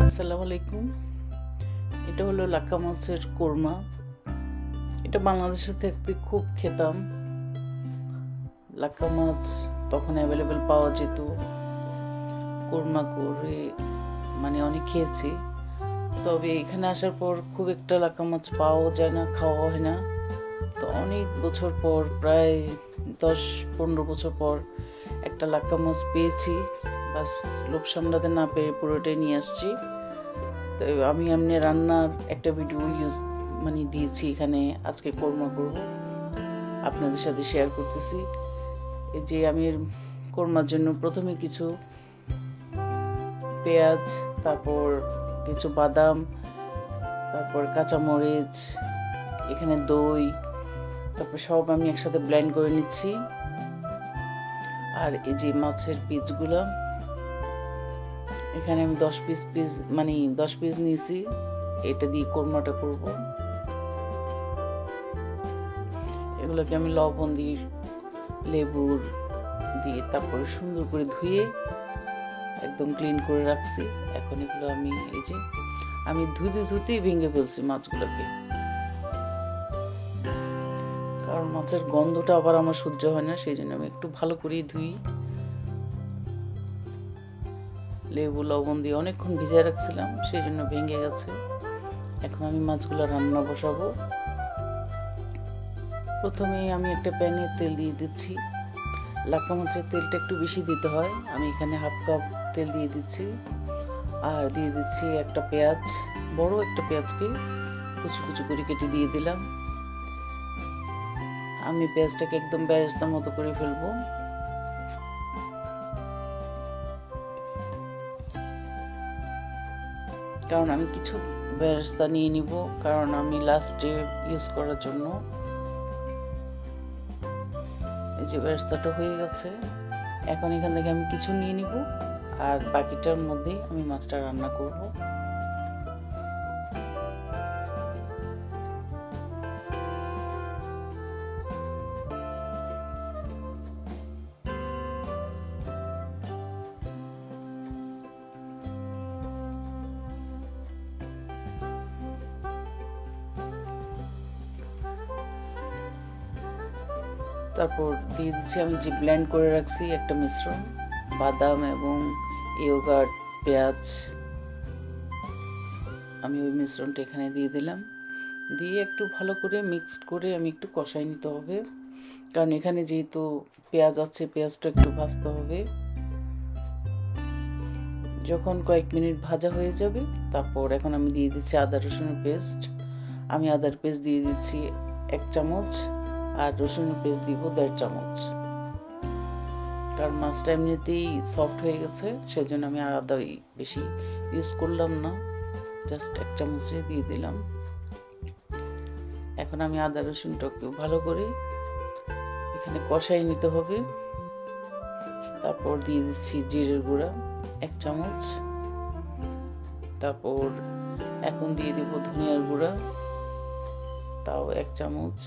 আসসালামু আলাইকুম। এটা হলো লাক্কা মাছের কোরমা। এটা বাংলাদেশে থাকতে খুব খেতাম। লাক্কা মাছ তখন অ্যাভেলেবেল পাওয়া যেত, কোরমা করে অনেক খেয়েছি। তবে এখানে আসার পর খুব একটা লাক্কা মাছ পাওয়া যায় না, খাওয়া হয় না। তো অনেক বছর পর, প্রায় 10-15 বছর পর একটা লাক্কা মাছ পেয়েছি। বাস লোভ সামলাতে না পেরে পুরোটাই নিয়ে আসছি। তো আমি এমনি রান্নার একটা ভিডিও দিয়েছি এখানে। আজকে কোরমা করব, আপনাদের সাথে শেয়ার করতেছি। এই যে আমি কোরমার জন্য প্রথমে কিছু পেঁয়াজ, তারপর কিছু বাদাম, তারপর কাঁচামরিচ, এখানে দই, তারপর সব আমি একসাথে ব্লেন্ড করে নিচ্ছি। আর এই যে মাছের পিসগুলো, এখানে আমি 10 পিস নিয়েছি। এটা দিয়ে কোরমাটা করব। এগুলোকে আমি লবণ দিয়ে, লেবুর দিয়ে, তারপরে সুন্দর করে ধুয়ে একদম ক্লিন করে রাখছি। এখন এগুলো আমি ধুতেই ভেঙে ফেলছি মাছগুলোকে, কারণ মাছের গন্ধটা আবার আমার সহ্য হয় না, সেই জন্য আমি একটু ভালো করেই ধুই। লেবু লবণ দিয়ে অনেকক্ষণ ভিজিয়ে রাখছিলাম, সেই জন্য ভেঙে গেছে। এখন আমি মাছগুলো রান্না বসাবো। প্রথমে আমি একটা প্যানে তেল দিয়ে দিচ্ছি। লাক্কা মাছের তেলটা একটু বেশি দিতে হয়। আমি এখানে 1/2 কাপ তেল দিয়ে দিচ্ছি। আর দিয়ে দিচ্ছি একটা পেঁয়াজ, বড় একটা পেঁয়াজকে কুচি কুচি করে কেটে দিয়ে দিলাম। আমি পেঁয়াজটাকে একদম বেরেস্তার মতো করে ফেলবো। কারণ আমি কিছু বেরেস্তা নিয়ে নিব, কারণ আমি লাস্টে ইউজ করার জন্য। এই যে বেরেস্তাটা হয়ে গেছে। এখন এখান থেকে আমি কিছু নিয়ে নিব, আর বাকিটার মধ্যে আমি মাছটা রান্না করব। তারপর দিয়ে দিচ্ছি আমি যে ব্লেন্ড করে রাখছি একটা মিশ্রণ, বাদাম এবং ইয়োগার্ট, পেঁয়াজ। আমি ওই মিশ্রণটা এখানে দিয়ে দিলাম। দিয়ে একটু ভালো করে মিক্সড করে আমি একটু কষাই নিতে হবে, কারণ এখানে যেহেতু পেঁয়াজ আছে, পেঁয়াজটা একটু ভাজতে হবে। যখন কয়েক মিনিট ভাজা হয়ে যাবে, তারপর এখন আমি দিয়ে দিচ্ছি আদা রসুনের পেস্ট। আমি আদার পেস্ট দিয়ে দিচ্ছি 1 চামচ, আর রসুনের পেস্ট দিব 1.5 চামচ। কারণ মাছটা এমনিতেই সফট হয়ে গেছে, সেজন্য আমি আর আদা বেশি ইউজ করলাম না, জাস্ট 1 চামচে দিয়ে দিলাম। এখন আমি আদা রসুনটাকে ভালো করে এখানে কষাই নিতে হবে। তারপর দিয়ে দিচ্ছি জিরের গুঁড়া 1 চামচ। তারপর এখন দিয়ে দিব ধনিয়ার গুঁড়া, তাও 1 চামচ।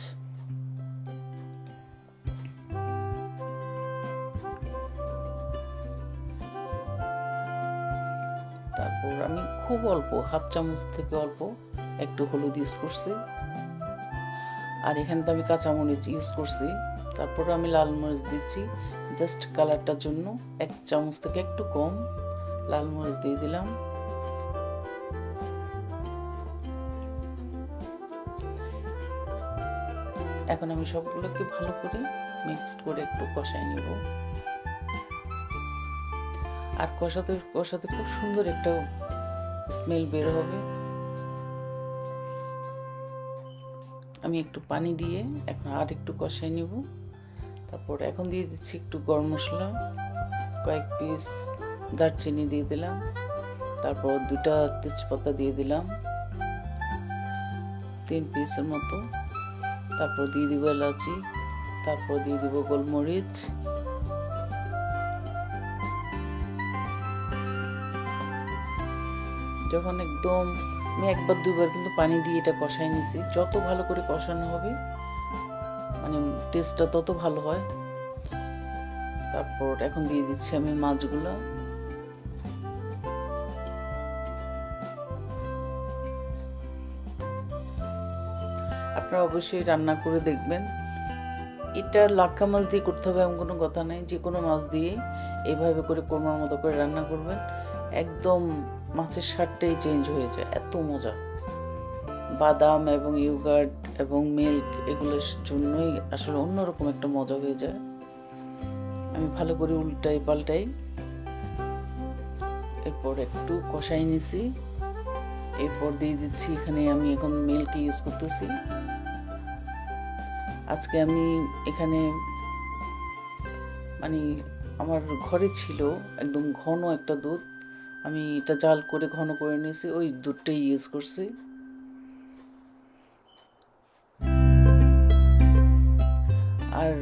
তারপর আমি খুব অল্প, 1/2 চামচ থেকে অল্প একটু হলুদ ইউজ করছি। আর এখানে তো আমি কাঁচামরিচ ইউজ করছি। তারপর আমি লাল মরিচ দিচ্ছি জাস্ট কালারটার জন্য। 1 চামচ থেকে একটু কম লাল মরিচ দিয়ে দিলাম। এখন আমি সবগুলোকে ভালো করে মিক্সড করে একটু কষাই নিব। আর কষাতে কষাতে খুব সুন্দর একটা স্মেল বের হবে। আমি একটু পানি দিয়ে এখন আর একটু কষাই নিব। তারপর এখন দিয়ে দিচ্ছি একটু গরম মশলা, কয়েক পিস দারচিনি দিয়ে দিলাম। তারপর 2টা তেজপাতা দিয়ে দিলাম, 3 পিসের মতো। তারপর দিয়ে দিব এলাচি, তারপর দিয়ে দিব গোলমরিচ। যখন একদম আমি 1-2 বার কিন্তু পানি দিয়ে এটা কষাই নিছি। যত ভালো করে কষানো হবে টেস্টটা তত ভালো হয়। তারপর এখন দিয়ে দিচ্ছি আমি মাছগুলো। আপনারা অবশ্যই রান্না করে দেখবেন। এটা লাক্কা মাছ দিয়ে করতে হবে এমন কোনো কথা নেই, যে কোনো মাছ দিয়ে এইভাবে করে কোরমার মতো করে রান্না করবেন, একদম মাছের স্বাদটাই চেঞ্জ হয়ে যায়, এত মজা। বাদাম এবং ইয়োগার্ট এবং মিল্ক এগুলোর জন্যই আসলে অন্যরকম একটা মজা হয়ে যায়। আমি ভালো করে উল্টাই পাল্টাই, এরপর একটু কষাই নিছি, এরপর দিয়ে দিচ্ছি এখানে আমি এখন মিল্ক ইউজ করতেছি। আজকে আমি এখানে মানে আমার ঘরে ছিল একদম ঘন একটা দুধ, আমি এটা জাল করে ঘন করে নিয়েছি, ওই দুধটাই ইউজ করছি। আর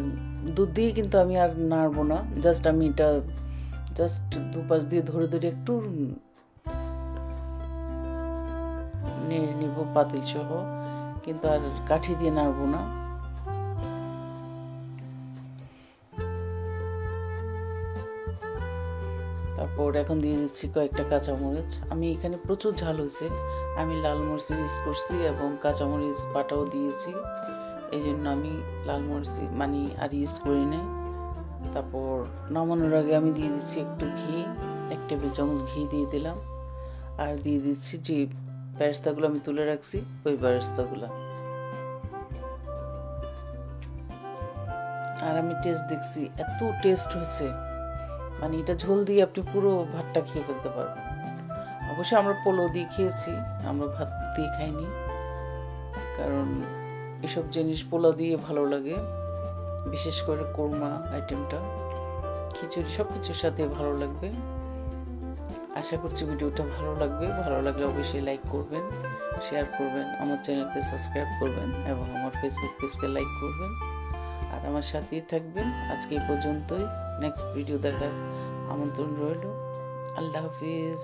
দুধ দিয়ে কিন্তু আমি আর নাড়বো না, জাস্ট আমি এটা জাস্ট দুপাশ দিয়ে ধরে ধরে একটু নেড়ে নিব পাতিল সহ, কিন্তু আর কাঠি দিয়ে নাড়বো না। তারপর এখন দিয়ে দিচ্ছি কয়েকটা কাঁচামরিচ। আমি এখানে প্রচুর ঝাল হয়েছে, আমি লাল মরিচ ইউজ করছি এবং কাঁচামরিচ বাটাও দিয়েছি, এই জন্য আমি লাল মরিচ মানে আর ইউজ করি নাই। তারপর নামানোর আগে আমি দিয়ে দিচ্ছি একটু ঘি, 1 টেবিল চামচ ঘি দিয়ে দিলাম, আর দিয়ে দিচ্ছি যে বেরেস্তাগুলো আমি তুলে রাখছি ওই বেরেস্তাগুলো। আর আমি টেস্ট দেখছি, এত টেস্ট হয়েছে, মানে এটা ঝোল দিয়ে আপনি পুরো ভাতটা খেয়ে ফেলতে পারবেন। অবশ্যই আমরা পোলাও দিয়ে খেয়েছি, আমরা ভাত দিয়ে খাইনি, কারণ এসব জিনিস পোলাও দিয়ে ভালো লাগে, বিশেষ করে কোরমা আইটেমটা, খিচুড়ি সব কিছুর সাথে ভালো লাগবে। আশা করছি ভিডিওটা ভালো লাগবে, ভালো লাগলে অবশ্যই লাইক করবেন, শেয়ার করবেন, আমার চ্যানেলকে সাবস্ক্রাইব করবেন এবং আমার ফেসবুক পেজকে লাইক করবেন, আর আমার সাথেই থাকবেন। আজকে এই পর্যন্তই, নেক্সট ভিডিও দেখার আমন্ত্রণ রইল। আল্লাহ হাফিজ।